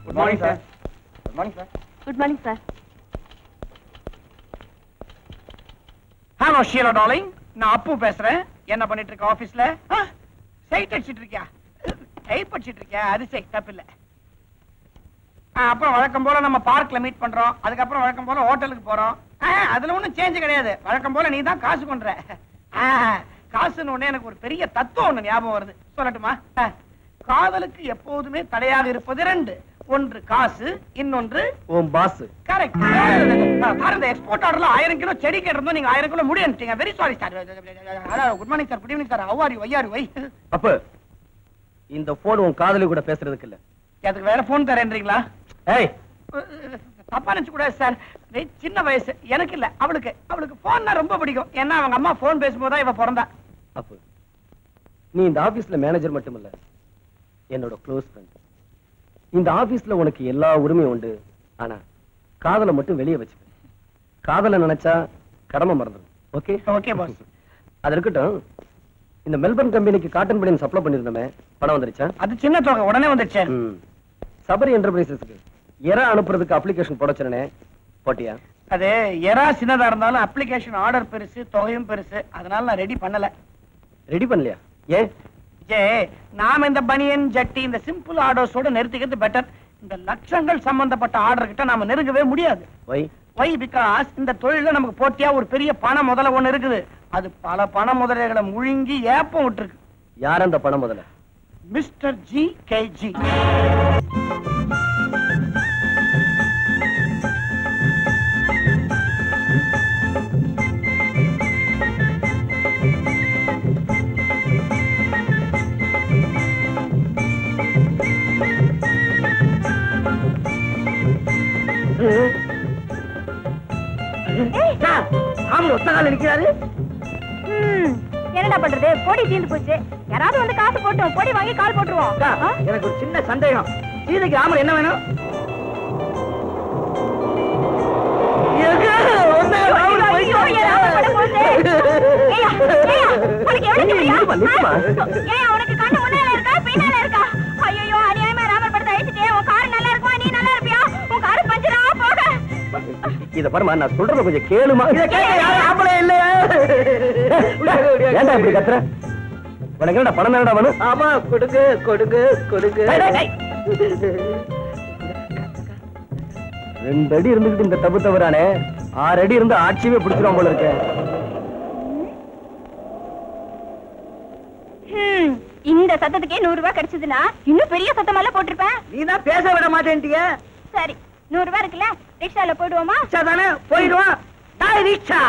Good morning sir. Good morning sir. Good morning sir. Hello Sheela darling, நான் அப்பு பேசுறேன். என்ன பண்ணிட்டு இருக்க ஆபீஸ்ல? சைட் அடிச்சிட்டு இருக்கியா? டைப் அடிச்சிட்டு இருக்கியா? அது சரி, தப்பு இல்ல. அப்புறம் வழக்கம் போல நம்ம பார்க்ல மீட் பண்றோம். அதுக்கப்புறம் வழக்கம் போல ஹோட்டலுக்கு போறோம். அதுல ஒண்ணும் சேஞ்ச் கிடையாது. வழக்கம் போல நீ தான் காசு பண்ற. காசுன்னு ஒண்ணு எனக்கு ஒரு பெரிய தத்துவம் ஒண்ணு ஞாபகம் வருது, சொல்லட்டுமா? காதலுக்கு எப்போதுமே தடையாக இருப்பது ரெண்டு. ஒன்று காசு, இன்னொன்று உன் பாஸ். கரெக்ட். பாருங்க, எக்ஸ்போர்ட் ஆர்டர்ல 1000 கிலோ செடி கேட்டிருந்தோம், நீங்க 1000 கிலோ முடியன்ட்டீங்க. Very sorry sir. Good morning sir. Good evening sir. How are you? I are why? அப்ப இந்த போன் உன் காதலி கூட பேசுறதுக்கு இல்ல. அதுக்கு வேற போன் தரேன்றீங்களா? ஏய், தப்பா நினைச்சு கூட சார். சின்ன வயசு எனக்கு இல்ல, அவளுக்கு. அவளுக்கு போன்னா ரொம்ப பிடிக்கும். ஏன்னா அவங்க அம்மா போன் பேசும்போது இவ பிறந்தா. அப்ப நீ இந்த ஆபீஸ்ல மேனேஜர் மட்டும் இல்ல, என்னோட க்ளோஸ் ஃப்ரெண்ட். இந்த ஆபீஸ்ல உனக்கு எல்லா உரிமையும் உண்டு. ஆனா காதலை மட்டும் வெளியே வச்சுக்க. காதலை நினைச்சா கடமை மறந்துடும். ஓகே? Okay boss. அது இருக்கட்டும். இந்த மெல்பர்ன் கம்பெனிக்கு காட்டன் பனியன் சப்ளை பண்ணிருந்தோமே, பணம் வந்துருச்சா? அது சின்ன தொகை, உடனே வந்துருச்சு. சபரி என்டர்பிரைசஸ்க்கு எரா அனுப்புறதுக்கு அப்ளிகேஷன் போட சொன்னேன், போட்டியா? அது எரா சின்னதா இருந்தாலும் அப்ளிகேஷன் ஆர்டர் பெருசு, தொகையும் பெருசு. அதனால நான் ரெடி பண்ணல. ரெடி பண்ணலையா? ஏன்? நாம இந்த பனியன் ஜட்டி இந்த சிம்பிள் ஆர்டர்ஸோட நிறுத்திக்கிறது பெட்டர். இந்த லட்சங்கள் சம்பந்தப்பட்ட ஆர்டர் கிட்ட நாம நெருங்கவே முடியாது. வை பிகாஸ் இந்த தொழில நமக்கு போட்டியா ஒரு பெரிய பண முதல ஒண்ணு இருக்குது. அது பல பண முதலைகளை முழுங்கி ஏப்பம் விட்டுருக்கு. யார் அந்த பண முதல? Mister GKG. என்னடா பண்றது? பொடி தீர்ந்து போச்சு. யாராவது வந்து காசு போட்டோம், பொடி வாங்கி கால் போட்டுருவோம். எனக்கு ஒரு சின்ன சந்தேகம். சீதைக்கு ராமர் என்ன வேணும்? இத பாருமா, நான் சொல்றத கொஞ்சம் கேளுமா. ஏன்டா இப்படி கத்துற? உனக்கு என்னடா பணம் என்னடா வேணும்? ஆமா, கொடுங்க கொடுங்க கொடுங்க. 2 அடி இருந்துகிட்டு இந்த தப்பு தவறானே, 6 அடி இருந்து ஆட்சியவே பிடிச்சிரும் போல இருக்க. இந்த சத்தத்துக்கே 100 ரூபாய் கிடைச்சதுன்னா இன்னும் பெரிய சத்தமெல்லாம் போட்டிருப்பேன். நீதான் பேச விட மாட்டேன்ட்டிய. சரி, 100 ரூபாய் இருக்குல்ல, ரிக்ஷால போயிடுவோமா? தானே போயிடுவோம். ரிக்ஷா.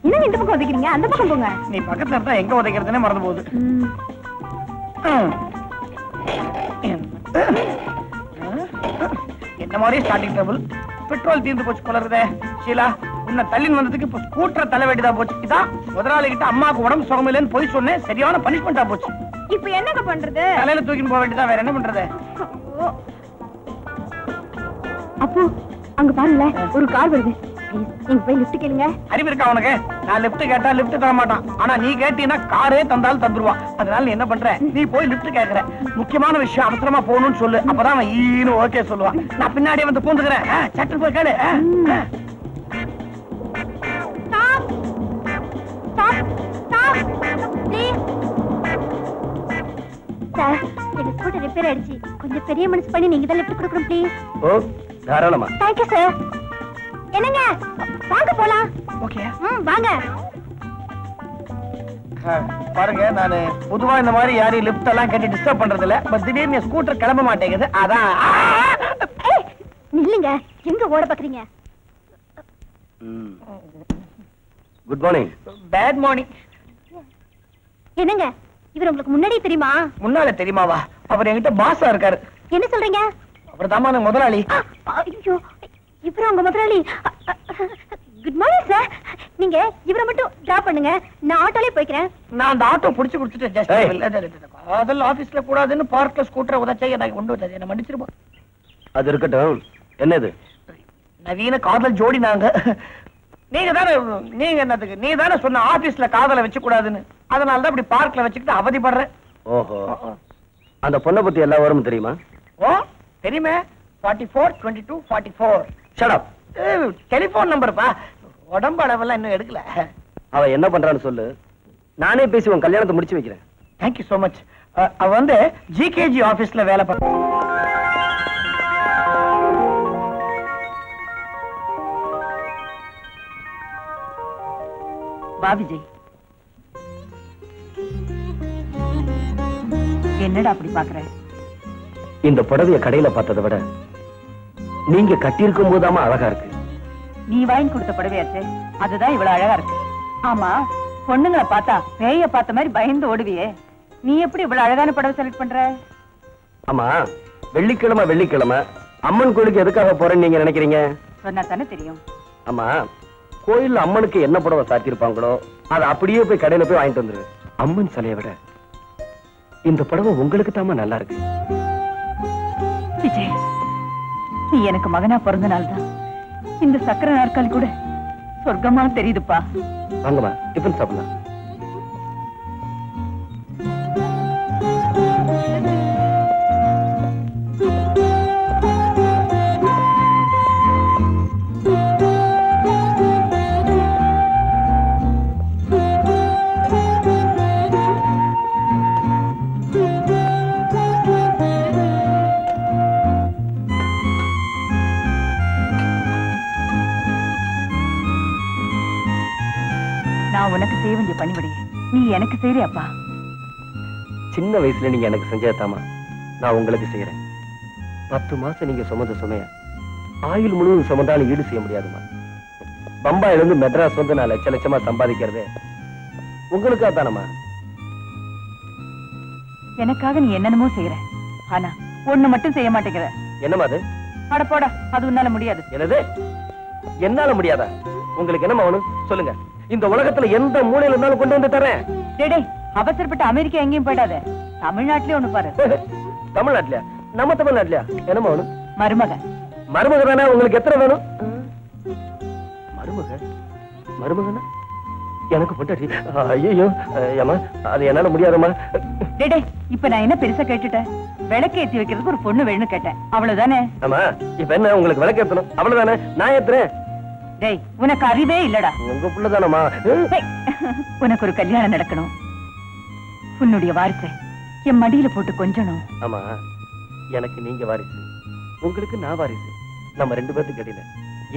என்ன இந்த பக்கம் உதைக்கிறீங்க? அந்த பக்கம் போங்க. நீ பக்கத்துல இருந்தா எங்க உதைக்கிறதுனே மறந்து போகுது. என்ன மாதிரி ஸ்டார்டிங் ட்ரபிள். பெட்ரோல் தீர்ந்து போச்சு போல இருக்குதே. ஷீலா, உன்னை தள்ளின்னு வந்ததுக்கு இப்ப ஸ்கூட்டர் தலை வேண்டியதா போச்சு. இதான் முதலாளி கிட்ட அம்மாவுக்கு உடம்பு சுகமில்லைன்னு போய் சொன்னேன். சரியான பனிஷ்மெண்டா போச்சு. இப்ப என்னங்க பண்றது? தலையில தூக்கின்னு போக வேண்டியதா, வேற என்ன பண்றது? அப்போ அங்க பாருங்க, ஒரு கார் வருது. நீங்க போய் லிஃப்ட் கேளுங்க. அறிவு இருக்கா உனக்கு? நான் லிஃப்ட் கேட்டா லிஃப்ட் தர மாட்டான். ஆனா நீ கேட்டீங்கன்னா காரே தந்தாலும் தந்துருவான். அதனால நீ என்ன பண்ற? நீ போய் லிஃப்ட் கேக்குற. முக்கியமான விஷயம், அவசரமா போகணும்னு சொல்லு. அப்பதான் அவன் ஈன்னு ஓகே சொல்லுவான். நான் பின்னாடியே வந்து பூந்துக்கிறேன். சட்டு போய் கேளு. சார், என் ஸ்கூட்டர் ரிப்பேர் ஆயிடுச்சு. கொஞ்சம் பெரிய மனசு பண்ணி நீங்க தான் லிஃப்ட் கொடுக்கணும் ப்ளீஸ். ஓ, தாராளமா. Thank you sir. என்னங்க, வாங்க போலாம். ஓகே, வாங்க. பாருங்க, நானு பொதுவா இந்த மாதிரி யாரையும் லிஃப்ட் எல்லாம் கேட்டு டிஸ்டர்ப் பண்றது இல்ல. பட் திடீர்னு ஸ்கூட்டர் கிளம்ப மாட்டேங்குது. அதான். நில்லுங்க, எங்க ஓட பாக்குறீங்க? Good morning. Bad morning. என்னங்க, இவர் உங்களுக்கு முன்னாடியே தெரியுமா? முன்னால தெரியுமாவா? அவர் என்கிட்ட பாஸா இருக்காரு. என்ன சொல்றீங்க? அவர் தாமா முதலாளி. ஐயோ, இவரு உங்க முதலாளி. Good morning sir. நீங்க இவரை மட்டும் டிராப் பண்ணுங்க, நான் ஆட்டோலயே போய்க்கிறேன். நான் அந்த ஆட்டோ புடிச்சு கொடுத்துட்டு ஜஸ்ட் அதெல்லாம் ஆபீஸ்ல கூடாதுன்னு பார்க்ல ஸ்கூட்டரை உதச்சா எனக்கு கொண்டு வந்தது. என்ன மன்னிச்சிருப்போம். அது இருக்கட்டும். என்னது? நவீன காதல் ஜோடி நாங்க. நீங்க தானே என்னதுக்கு நீ தானே சொன்ன ஆபீஸ்ல காதலை வச்சு கூடாதுன்னு. அதனாலதான் இப்படி பார்க்ல வச்சுக்கிட்டு அவதிப்படுறேன். ஓஹோ, அந்த பொண்ணை பத்தி எல்லா விவரமும் தெரியுமா? ஓ தெரியுமே, 44 22 44. Shut up. டெலிபோன் நம்பர்ப்பா. உடம்பு அளவெல்லாம் இன்னும் எடுக்கல. அவ என்ன பண்றான்னு சொல்லு, நானே பேசி உன் கல்யாணத்தை முடிச்சு வைக்கிறேன். Thank you so much. அவ வந்து ஜிகேஜி ஆபீஸ்ல வேலை பார்க்க. வா விஜய். என்னடா அப்படி பாக்குற? இந்த புடவைய கடையில பார்த்ததை விட நீங்க கட்டியிருக்கும் போதாமா அழகா இருக்கு. நீ வாங்கி கொடுத்த புடவையாச்சே, அதுதான் இவ்வளவு அழகா இருக்கு. ஆமா, பொண்ணுங்களை பார்த்தா பேய பார்த்த மாதிரி பயந்து ஓடுவியே, நீ எப்படி இவ்வளவு அழகான புடவை செலக்ட் பண்ற? ஆமா, வெள்ளிக்கிழமை அம்மன் கோயிலுக்கு எதுக்காக போறேன்னு நீங்க நினைக்கிறீங்க? சொன்னா தானே தெரியும். ஆமா, கோயில்ல அம்மனுக்கு என்ன புடவை சாத்திருப்பாங்களோ அதை அப்படியே போய் கடையில போய் வாங்கிட்டு வந்துரு. அம்மன் சிலையை விட இந்த புடவை உங்களுக்கு தாமா நல்லா இருக்கு. விஜய், நீ எனக்கு மகனா பிறந்த நாள் தான் இந்த சக்கர நாற்காலி கூட சொர்க்கமா தெரியுதுப்பா. வாங்கம்மா, டிஃபன் சாப்பிடலாம். நான் உனக்கு செய்ய வேண்டிய பணிபடி நீ எனக்கு செய்யறியாப்பா? சின்ன வயசுல நீங்க எனக்கு செஞ்சதாமா நான் உங்களுக்கு செய்யறேன். 10 மாசம் நீங்க சுமந்த சுமைய ஆயுள் முழுவதும் சுமந்தாலும் ஈடு செய்ய முடியாதுமா. பம்பாயில இருந்து மெட்ராஸ் வந்து நான் லட்சமா சம்பாதிக்கிறது உங்களுக்காக தானமா. எனக்காக நீ என்னென்னமோ செய்யற, ஆனா ஒண்ணு மட்டும் செய்ய மாட்டேங்கிற. என்னமா அது? அட போடா, அது உன்னால முடியாது. என்னது? என்னால முடியாதா? உங்களுக்கு என்னமா வேணும் சொல்லுங்க, இந்த உலகத்துல எந்த மூலையில இருந்தாலும் கொண்டு வந்து தரேன். டேய், அவசரப்பட்டு அமெரிக்கா எங்கேயும் போயிடாத, தமிழ்நாட்டிலே ஒண்ணு பாரு. தமிழ்நாட்டுலயா? நம்ம தமிழ்நாட்டுலயா? என்னமா வேணும்? மருமக. மருமக தானே, உங்களுக்கு எத்தனை வேணும்? மருமக? மருமகனா எனக்கு பொண்டாட்டி? ஐயோ ஏமா, அது என்னால முடியாதம்மா. டேய், இப்ப நான் என்ன பெருசா கேட்டுட்டேன்? விளக்கு ஏத்தி வைக்கிறதுக்கு ஒரு பொண்ணு வேணும்னு கேட்டேன், அவ்வளவுதானே? ஆமா, இப்ப என்ன உங்களுக்கு விளக்கு ஏத்தணும் அவ்வளவுதானே? நான் ஏத்துறேன். டேய், உனக்கு அறிவே இல்லடா. உங்க புள்ளதானமா? உனக்கு ஒரு கல்யாணம் நடக்கணும், உன்னுடைய வாரிசை என் மடியில போட்டு கொஞ்சணும். ஆமா, எனக்கு நீங்க வாரிசு, உங்களுக்கு நான் வாரிசு. நம்ம 2 பேருக்கு இடையில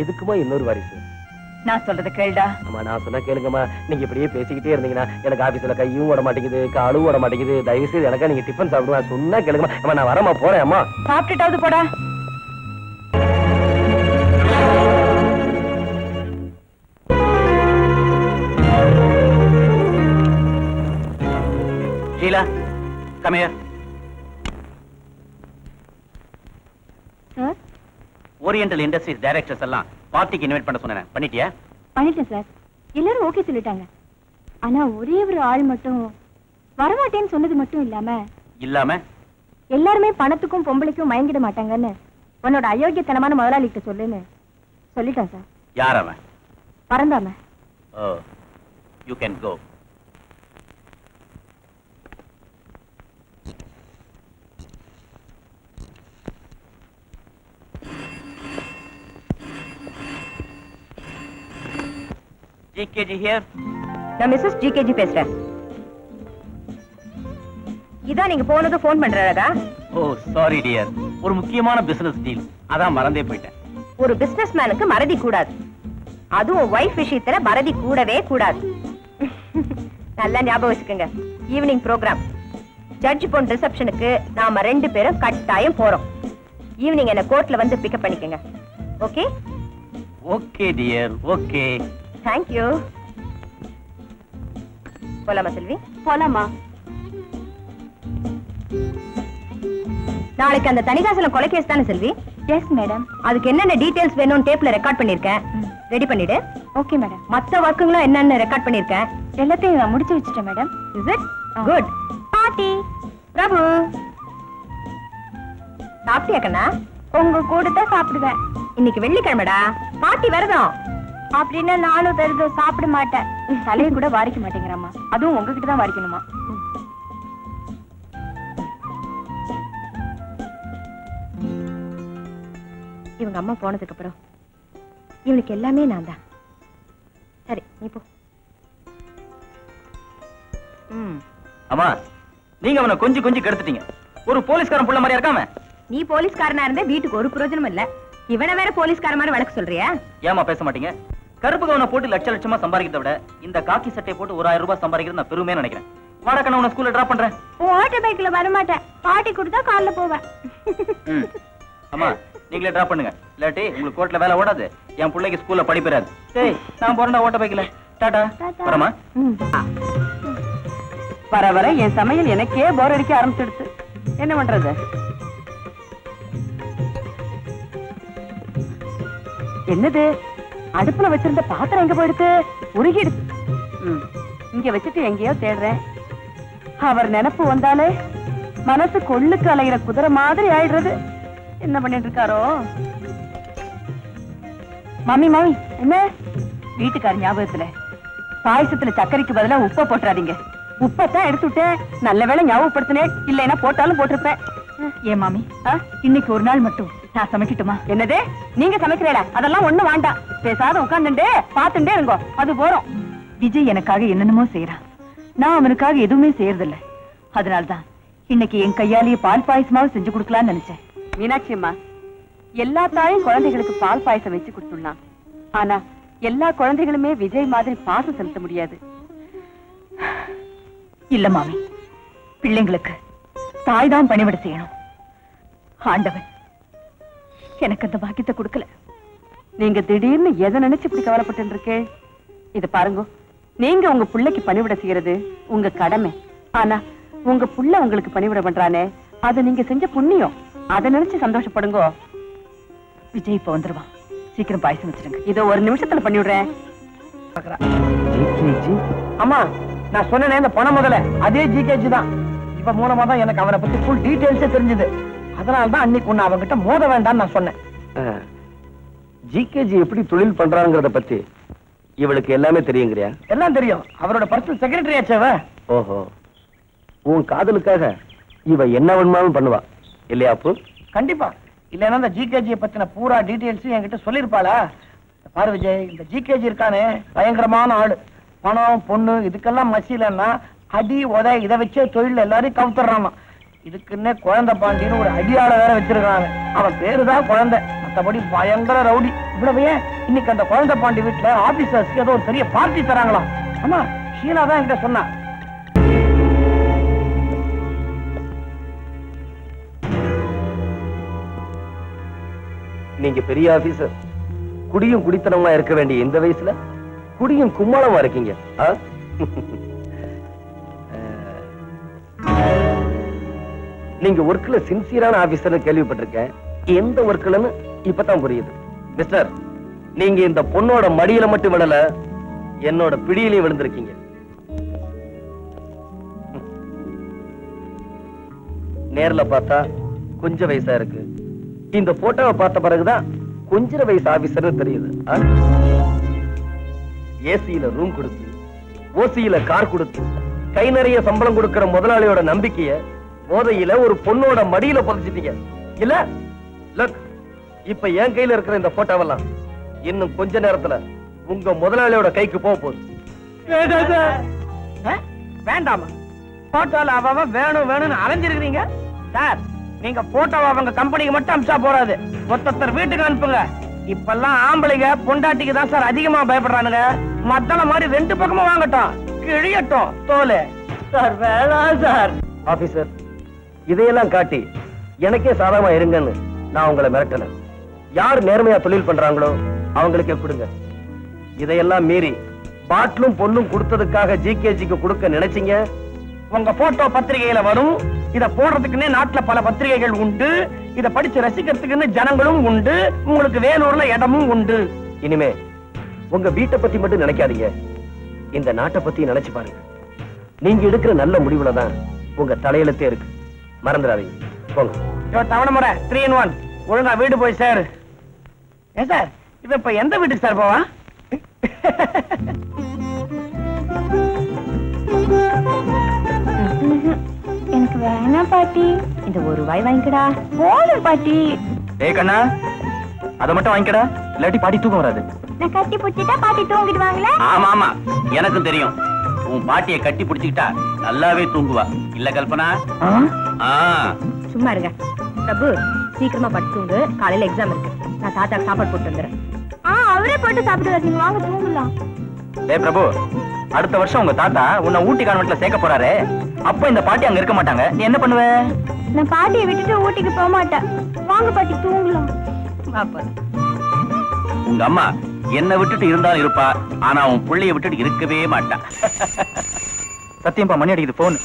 எதுக்குமா இன்னொரு வாரிசு? நான் சொல்றத கேளுடா. ஆமா, நான் சொன்னா கேளுங்கம்மா. நீங்க இப்படியே பேசிக்கிட்டே இருந்தீங்கன்னா எனக்கு ஆபீஸ்ல கையும் ஓட மாட்டேங்குது, காலும் ஓட மாட்டேங்குது. தயவு செய்து எனக்கா நீங்க டிஃபன் சாப்பிடுவா. சொன்னா கேளுங்கம்மா. அம்மா, நான் வரமா போறேன். அம்மா, சாப்பிட்டுட்டாவது போடா. Sheela, come here. Sir, oriental industries directors எல்லாம் பார்ட்டிக்கு இன்வைட் பண்ண சொன்னேன், பண்ணிட்டியா? பண்ணிட்டேன் சார். எல்லாரும் ஓகே சொல்லிட்டாங்க. ஆனா ஒரே ஒரு ஆள் மட்டும் வரமாட்டேன்னு சொன்னது மட்டும் இல்லாம எல்லாருமே பணத்துக்கும் பொம்பளைக்கும் மயங்கிட மாட்டாங்கன்னு உன்னோட அயோக்கியத்தனமான முதலாளிகிட்ட சொல்லுன்னு சொல்லிட்டான் சார். யார் அவன்? பறந்தாம. Oh, you can go. GKG here. நான் மிஸ்ஸஸ் ஜிகேஜி பேசுறேன். இதான் நீங்க போனது போன் பண்றதா? ஓ சாரி டியர், ஒரு முக்கியமான பிசினஸ் டீல், அதான் மறந்தே போயிட்டேன். ஒரு பிசினஸ் மேனுக்கு மறதி கூடாது, அதுவும் வைஃப் விஷயத்துல மறதி கூடவே கூடாது. நல்லா ஞாபகம் வச்சுக்கோங்க. ஈவினிங் ப்ரோக்ராம், ஜட்ஜ் பொன் ரிசப்ஷனுக்கு நாம 2 பேரும் கட்டாயம் போறோம். ஈவினிங் என்ன கோர்ட்ல வந்து பிக்கப் பண்ணிக்கங்க. Okay? Okay dear, okay. Thank you. போலாமா செல்வி? போலாமா. நாளைக்கு அந்த தணிகாசலம் கொலை கேஸ் தானே செல்வி? Yes madam. அதுக்கு என்னென்ன டீடைல்ஸ் வேணும்னு டேப்ல ரெக்கார்ட் பண்ணிருக்கேன், ரெடி பண்ணிடு. Okay madam. மத்த ஒர்க்குங்களும் என்னென்ன ரெக்கார்ட் பண்ணிருக்கேன் எல்லாத்தையும் நான் முடிச்சு வச்சிட்டேன் மேடம். Is it good? பாட்டி பிரபு, சாப்பிட்டியா கண்ணா? உங்க கூட தான் சாப்பிடுவேன். இன்னைக்கு வெள்ளிக்கிழமைடா, பாட்டி விரதம். அப்படின்னா நானும் விரதம் சாப்பிட மாட்டேன். தலையும் கூட வாரிக்க மாட்டேங்கிறாமா, அதுவும் உங்ககிட்ட தான் வாரிக்கணுமா? இவங்க அம்மா போனதுக்கு அப்புறம் இவனுக்கு எல்லாமே நான் தான். சரி நீ போ. அம்மா, நீங்க அவனை கொஞ்சம் கொஞ்சம் கெடுத்துட்டீங்க. ஒரு போலீஸ்காரன் புள்ள மாதிரியா இருக்காம? நீ போலீஸ்காரனா இருந்தா வீட்டுக்கு ஒரு பிரயோஜனமும் இல்ல. இவனை வேற போலீஸ்கார மாதிரி வழக்கு சொல்றியா? ஏமா பேச மாட்டீங்க? கருப்பு கவனை போட்டு லட்ச லட்சமா சம்பாதிக்கிறத விட இந்த காக்கி சட்டையை போட்டு ஒரு 1000 ரூபாய் சம்பாதிக்கிறது நான் பெருமையா நினைக்கிறேன். வாடகை உன ஸ்கூல்ல டிராப் பண்றேன். வாட்டர் பைக்ல வர மாட்டேன். பாட்டி கொடுத்தா கால்ல போவேன். அம்மா, நீங்களே டிராப் பண்ணுங்க. இல்லாட்டி உங்களுக்கு கோர்ட்ல வேலை ஓடாது. என் பிள்ளைக்கு ஸ்கூல்ல படிப்பறாது. டேய், நான் போறேன்டா ஓட்ட பைக்ல. டாடா. வரமா? வர வர என் சமையல் எனக்கே போர் அடிக்க ஆரம்பிச்சிடுச்சு. என்ன பண்றது? என்னது? அடுப்புல வச்சிருந்த பாத்திரம் எங்க போயிடுச்சு? உருகிடுச்சு. இங்க வச்சுட்டு எங்கேயோ தேடுறேன். அவர் நினைப்பு வந்தாலே மனசு கொள்ளுக்கு அலைகிற குதிரை மாதிரி ஆயிடுறது. என்ன பண்ணிட்டு இருக்காரோ? மாமி மாமி, என்ன வீட்டுக்கார ஞாபகத்துல பாயசத்துல சர்க்கரைக்கு பதிலா உப்பை போட்டுறாதீங்க. உப்பத்தான் எடுத்துட்டேன். நல்ல வேளை ஞாபகப்படுத்தினேன். இல்லைன்னா போட்டாலும் போட்டிருப்பேன். ஏன் மாமி, இன்னைக்கு ஒரு நாள் மட்டும் நான் சமைக்கட்டுமா? என்னது? நீங்க சமைக்கிறீடா? அதெல்லாம் ஒண்ணு வேண்டாம். பேசாத உட்கார்ந்துட்டே பாத்துட்டே இருங்கோ, அது போறோம். விஜய் எனக்காக என்னென்னமோ செய்யறான். நான் அவனுக்காக எதுவுமே செய்யறதில்ல. அதனால்தான் இன்னைக்கு என் கையாலேயே பால் பாயசமாவது செஞ்சு கொடுக்கலாம்னு நினைச்சேன். மீனாட்சி அம்மா, எல்லா தாயும் குழந்தைகளுக்கு பால் பாயசம் வச்சு கொடுத்துடலாம். ஆனா எல்லா குழந்தைகளுமே விஜய் மாதிரி பாசம் செலுத்த முடியாது. இல்ல மாமி, பிள்ளைங்களுக்கு தாய் தான் பணிவிட செய்யணும். ஆண்டவன் எனக்கு அந்த பாக்கியத்தை கொடுக்கல. நீங்க திடீர்னு எதை நினைச்சு இப்படி கவலைப்பட்டு இருக்கே? இது பாருங்க, நீங்க உங்க பிள்ளைக்கு பணிவிட செய்யறது உங்க கடமை. ஆனா உங்க புள்ள உங்களுக்கு பணிவிட பண்றானே, அதை நீங்க செஞ்ச புண்ணியம். அதை நினைச்சு சந்தோஷப்படுங்க. விஜய் இப்ப வந்துருவான். சீக்கிரம் பாயசம் வச்சிருங்க. இதோ ஒரு நிமிஷத்துல பண்ணிவிடுறேன். அம்மா, நான் சொன்னேனே இந்த பணம் முதல்ல அதே ஜிகேஜி தான். இவ மூலமா தான் எனக்கு அவனை பத்தி ஃபுல் டீடைல்ஸே தெரிஞ்சது. அதனாலதான் அன்னைக்கு ஒண்ணு அவங்கிட்ட மோத வேண்டாம்னு நான் சொன்னேன். ஜிகேஜி எப்படி தொழில் பண்றாங்கிறத பத்தி இவளுக்கு எல்லாமே தெரியுங்கிறியா? எல்லாம் தெரியும். அவரோட பர்சனல் செக்ரட்டரி ஆச்சவ. ஓஹோ, உன் காதலுக்காக இவ என்ன வேணுமாலும் பண்ணுவா இல்லையா? அப்பு கண்டிப்பா. இல்லன்னா இந்த ஜிகேஜி பத்தின பூரா டீடைல்ஸ் என்கிட்ட சொல்லிருப்பாளா? பாரு விஜய், இந்த ஜிகேஜி இருக்கானே பயங்கரமான ஆளு. பணம் பொண்ணு இதுக்கெல்லாம் மசிலன்னா அடி உத இதை வச்சே தொழில் எல்லாரையும் கவுத்துறான். இதுக்குன்னே குழந்தை பாண்டின்னு ஒரு அடியாள வேற வச்சிருக்காங்க. அவன் பேருதான் குழந்தை, மத்தபடி பயங்கர ரவுடி. இவ்வளவு ஏன், இன்னைக்கு அந்த குழந்தை பாண்டி வீட்டுல ஆபீசர்ஸ்க்கு ஏதோ ஒரு பெரிய பார்ட்டி தராங்களாம். ஆமா, ஷீலா தான் என்கிட்ட சொன்னா. நீங்க பெரிய ஆபீசர், குடியும் குடித்தனமா இருக்க வேண்டிய இந்த வயசுல குடியும் கும்மாளமா இருக்கீங்க. நீங்க ஒர்க்ல சின்சியரான ஆபீசர் கேள்விப்பட்டிருக்கேன். எந்த ஒர்க்லன்னு இப்பதான் புரியுது. மிஸ்டர், நீங்க இந்த பொண்ணோட மடியில மட்டும் விடல, என்னோட பிடியிலையும் விழுந்திருக்கீங்க. நேர்ல பார்த்தா கொஞ்சம் வயசா இருக்கு. இந்த போட்டோவை பார்த்த பிறகுதான் கொஞ்சம் வயசு ஆபீசர் தெரியுது. ஏசியில ரூம் கொடுத்து, ஓசியில கார் கொடுத்து, கை நிறைய சம்பளம் கொடுக்கிற முதலாளியோட நம்பிக்கைய போதையில ஒரு பொண்ணோட மடியில புதைச்சிட்டீங்க இல்ல? லுக், இப்ப என் கையில இருக்கிற இந்த போட்டோவெல்லாம் இன்னும் கொஞ்ச நேரத்துல உங்க முதலாளியோட கைக்கு போக போகுது. வேண்டாமா? போட்டோல அவ வேணும் வேணும்னு அலைஞ்சிருக்கீங்க சார். நீங்க போட்டோவை அவங்க கம்பெனிக்கு மட்டும் அனுப்பிச்சா போறாது, ஒருத்தர் வீட்டுக்கு அனுப்புங்க. இப்பெல்லாம் ஆம்பளைங்க பொண்டாட்டிக்கு தான் சார் அதிகமா பயப்படுறானுங்க. மத்தள மாதிரி ரெண்டு பக்கமும் வாங்கட்டும், கிழியட்டும் தோலு. சார் வேணாம் சார். ஆபீசர், இதையெல்லாம் காட்டி எனக்கே சாதகமா இருங்கன்னு நான் உங்களை மிரட்டல. யார் நேர்மையா தொழில் பண்றாங்களோ அவங்களுக்கே கொடுங்க. இதையெல்லாம் மீறி பாட்டிலும் பொண்ணும் கொடுத்ததுக்காக ஜிகேஜிக்கு கொடுக்க நினைச்சீங்க, உங்க போட்டோ பத்திரிகையில வரும். இத போடுறதுக்குன்னே நாட்டுல பல பத்திரிகைகள் உண்டு. இத படிச்சு ரசிக்கிறதுக்குன்னு ஜனங்களும் உண்டு. உங்களுக்கு வேலூர்ல இடமும் உண்டு. இனிமே உங்க வீட்டை பத்தி மட்டும் நினைக்காதீங்க, இந்த நாட்டை பத்தி நினைச்சு பாருங்க. நீங்க எடுக்கிற நல்ல முடிவுல தான் உங்க தலையெழுத்தே இருக்கு. மறந்துடாதீங்க. போங்க. தவணை முறை 3 in 1. ஒழுங்கா வீடு போய் சார். ஏன் சார், இவ இப்ப எந்த வீட்டுக்கு சார் போவா? எனக்கு வேணாம் பாட்டி. இந்த ஒரு வாய் வாங்கிக்கடா. போதும் பாட்டி. ஏய் கண்ணா, அதை மட்டும் வாங்கிக்கடா, இல்லாட்டி பாட்டி தூக்கம் வராது. நான் கட்டி பிடிச்சிட்டா பாட்டி தூங்கிடுவாங்களே. ஆமா ஆமா, எனக்கும் தெரியும். உன் பாட்டியை கட்டி பிடிச்சுக்கிட்டா நல்லாவே தூங்குவா. இல்ல கல்பனா? ஆ. சும்மா இருங்க பிரபு, சீக்கிரமா படுத்து தூங்கு, காலையில எக்ஸாம் இருக்கு. நான் தாத்தாக்கு சாப்பாடு போட்டு வந்துடுறேன். அவரே போட்டு சாப்பிடுவாரு, நீங்க வாங்க தூங்கலாம். டேய் பிரபு, அடுத்த வருஷம் உங்க தாத்தா உன்னை ஊட்டி கான்வென்ட்ல சேர்க்க போறாரு. அப்ப இந்த பாட்டி அங்க இருக்க மாட்டாங்க, நீ என்ன பண்ணுவ? நான் பாட்டியை விட்டுட்டு ஊட்டிக்கு போக மாட்டேன். வாங்க பாட்டி தூங்கலாம். உங்க அம்மா என்ன விட்டுட்டு இருந்தாலும் இருப்பா, ஆனா உன் புள்ளைய விட்டுட்டு இருக்கவே மாட்டா. சத்தியம்பா, மணி அடிக்குது, போன்.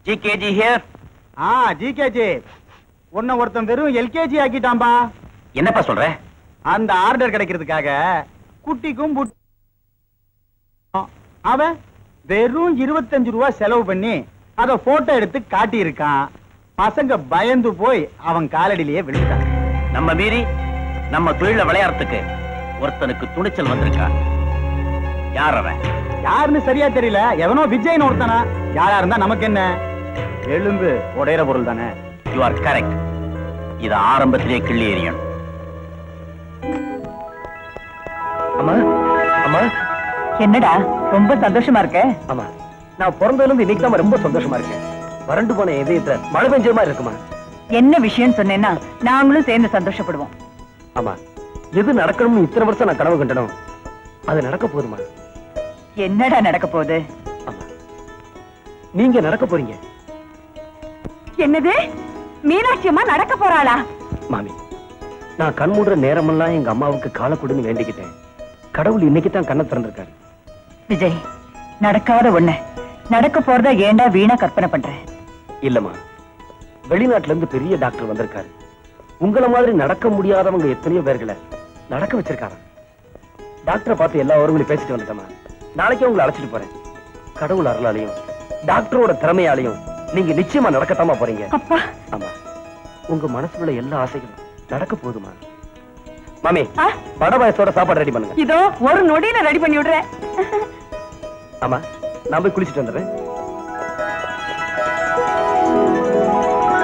GKG here. ஜிகேஜி, உன்னை ஒருத்தன் வெறும் எல்கேஜி ஆக்கிட்டான்பா. என்னப்பா சொல்ற? அந்த ஆர்டர் கிடைக்கிறதுக்காக குட்டிக்கும் அவன் வெறும் 25 ரூபாய் செலவு பண்ணி அத போட்டோ எடுத்து காட்டி இருக்கான். பசங்க பயந்து போய் அவன் காலடியிலேயே விழுந்துட்டான். நம்ம மீறி நம்ம தொழில விளையாடுறதுக்கு ஒருத்தனுக்கு துணிச்சல் வந்திருக்கா. யார் அவன்? யாருன்னு சரியா தெரியல. எவனோ விஜய்னு ஒருத்தனா. யாரா இருந்தா நமக்கு என்ன? எலும்பு உடையிற பொருள் தானே. You are correct. இத ஆரம்பத்திலே கிள்ளி எறியணும். அம்மா, அம்மா. என்னடா ரொம்ப சந்தோஷமா இருக்க? ஆமா, நான் பிறந்ததுல இருந்து இன்னைக்கு தான் ரொம்ப சந்தோஷமா இருக்கேன். வறண்டு போன இதயத்துல மழை பெஞ்ச மாதிரி இருக்குமா? என்ன விஷயம் சொன்னேன்னா நாங்களும் சேர்ந்து சந்தோஷப்படுவோம். ஆமா, எது நடக்கணும்னு இத்தனை வருஷம் நான் கனவு கண்டனும் அது நடக்க போகுதுமா. என்னடா நடக்க போகுது? ஆமா, நீங்க நடக்க போறீங்க. என்னது? மீனாட்சி அம்மா நடக்க போறாளா? மாமி, நான் கண் மூடுற நேரமெல்லாம் எங்க அம்மாவுக்கு காலை கொடுன்னு வேண்டிக்கிட்டேன். கடவுள் இன்னைக்கு தான் கண்ணை திறந்திருக்காரு. விஜய், நடக்காத ஒண்ணு நடக்க போறதா ஏண்டா வீணா கற்பனை பண்ற? இல்லம்மா, வெளிநாட்டுல இருந்து பெரிய டாக்டர் வந்திருக்காரு. உங்களை மாதிரி நடக்க முடியாதவங்க எத்தனையோ பேர்களை நடக்க வச்சிருக்காங்க. டாக்டரை பார்த்து எல்லா ஊர்களையும் பேசிட்டு வந்துட்டோமா. நாளைக்கே உங்களை அழைச்சிட்டு போறேன். கடவுள் அருளாலையும் டாக்டரோட திறமையாலையும் நீங்க நிச்சயமா நடக்கத்தாமா போறீங்க. அப்பா. ஆமா, உங்க மனசுல எல்லா ஆசைகளும் நடக்க போதுமா. மாமி, வட பாயசோட சாப்பாடு ரெடி பண்ணுங்க. இதோ ஒரு நொடியில ரெடி பண்ணி விடுறேன். ஆமா, நான் போய் குளிச்சுட்டு வந்துடுறேன்.